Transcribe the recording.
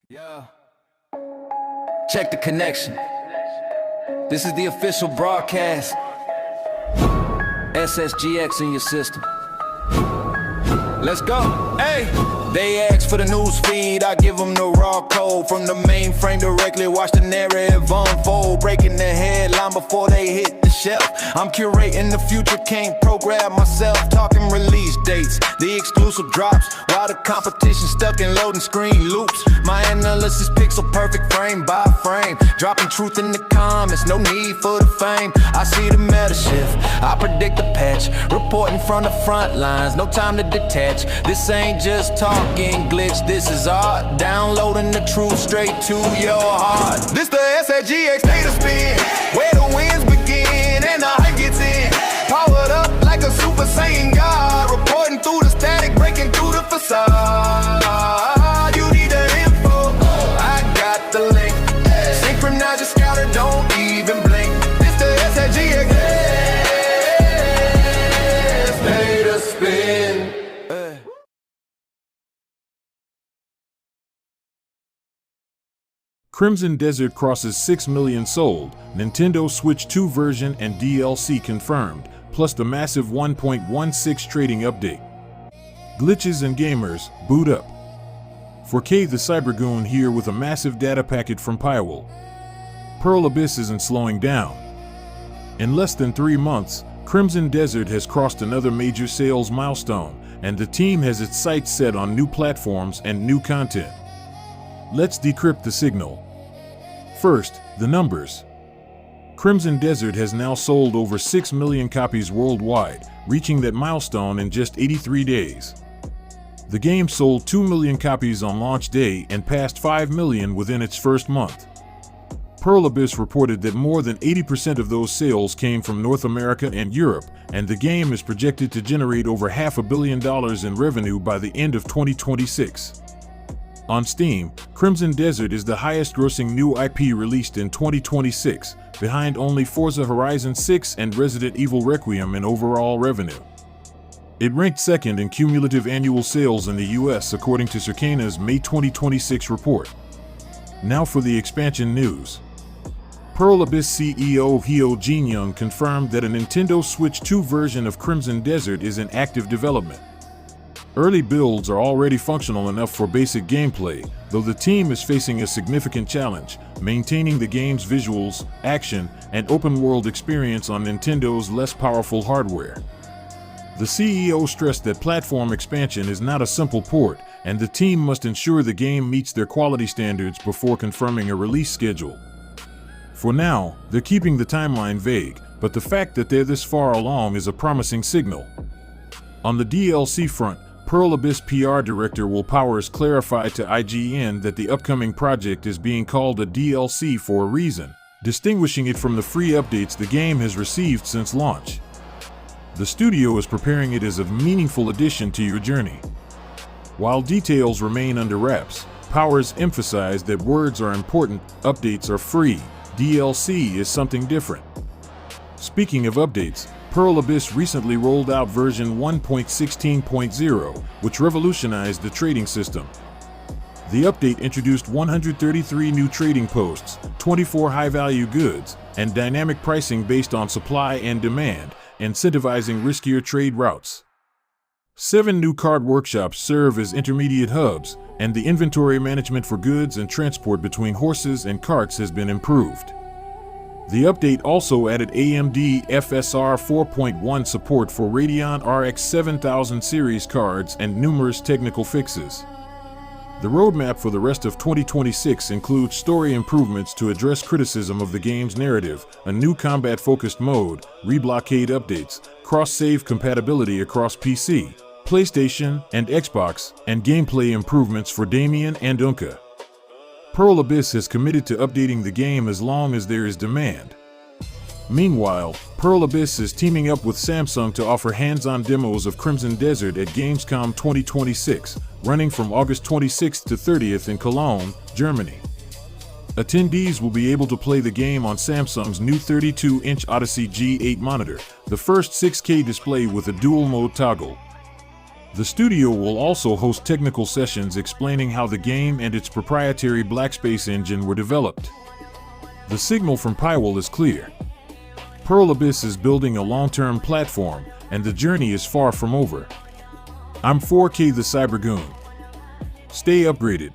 Yeah. Check the connection. This is the official broadcast. SSGX in your system. Let's go. Hey! They ask for the news feed, I give them the raw code. From the mainframe directly, watch the narrative unfold. Breaking the headline before they hit the shelf. I'm curating the future, can't program myself. Talking release dates, the exclusive drops, while the competition stuck in loading screen loops. My analysis pixel perfect frame by frame. Dropping truth in the comments, no need for the fame. I see the meta shift, I predict the patch. Reporting from the front lines, no time to detach. This ain't just talking glitch, this is art. Downloading the truth straight to your heart. This the SSGX data spin, where the winds begin and the hype gets in. Powered up like a Super Saiyan God, reporting through the static, breaking through the facade. You need the info, I got the link. Synchronize your scouter, don't even blink. This the SSGX data spin. Crimson Desert crosses 6 million sold, Nintendo Switch 2 version and DLC confirmed, plus the massive 1.16 trading update. Glitches and gamers, boot up. 4K the Cybergoon here with a massive data packet from Pywell. Pearl Abyss isn't slowing down. In less than 3 months, Crimson Desert has crossed another major sales milestone, and the team has its sights set on new platforms and new content. Let's decrypt the signal. First, the numbers. Crimson Desert has now sold over 6 million copies worldwide, reaching that milestone in just 83 days. The game sold 2 million copies on launch day and passed 5 million within its first month. Pearl Abyss reported that more than 80% of those sales came from North America and Europe, and the game is projected to generate over $500 million in revenue by the end of 2026. On Steam, Crimson Desert is the highest-grossing new IP released in 2026, behind only Forza Horizon 6 and Resident Evil Requiem in overall revenue. It ranked second in cumulative annual sales in the US according to Circana's May 2026 report. Now for the expansion news. Pearl Abyss CEO Hyo Jin-young confirmed that a Nintendo Switch 2 version of Crimson Desert is in active development. Early builds are already functional enough for basic gameplay, though the team is facing a significant challenge, maintaining the game's visuals, action, and open-world experience on Nintendo's less powerful hardware. The CEO stressed that platform expansion is not a simple port, and the team must ensure the game meets their quality standards before confirming a release schedule. For now, they're keeping the timeline vague, but the fact that they're this far along is a promising signal. On the DLC front, Pearl Abyss PR Director Will Powers clarified to IGN that the upcoming project is being called a DLC for a reason, distinguishing it from the free updates the game has received since launch. The studio is preparing it as a meaningful addition to your journey. While details remain under wraps, Powers emphasized that words are important, updates are free, DLC is something different. Speaking of updates, Pearl Abyss recently rolled out version 1.16.0, which revolutionized the trading system. The update introduced 133 new trading posts, 24 high-value goods, and dynamic pricing based on supply and demand, incentivizing riskier trade routes. 7 new card workshops serve as intermediate hubs, and the inventory management for goods and transport between horses and carts has been improved. The update also added AMD FSR 4.1 support for Radeon RX 7000 series cards and numerous technical fixes. The roadmap for the rest of 2026 includes story improvements to address criticism of the game's narrative, a new combat-focused mode, reblockade updates, cross-save compatibility across PC, PlayStation, and Xbox, and gameplay improvements for Damien and Unka. Pearl Abyss has committed to updating the game as long as there is demand. Meanwhile, Pearl Abyss is teaming up with Samsung to offer hands-on demos of Crimson Desert at Gamescom 2026, running from August 26th to 30th in Cologne, Germany. Attendees will be able to play the game on Samsung's new 32-inch Odyssey G8 monitor, the first 6K display with a dual-mode toggle. The studio will also host technical sessions explaining how the game and its proprietary Blackspace engine were developed. The signal from Pywell is clear. Pearl Abyss is building a long-term platform, and the journey is far from over. I'm 4K the Cybergoon. Stay upgraded.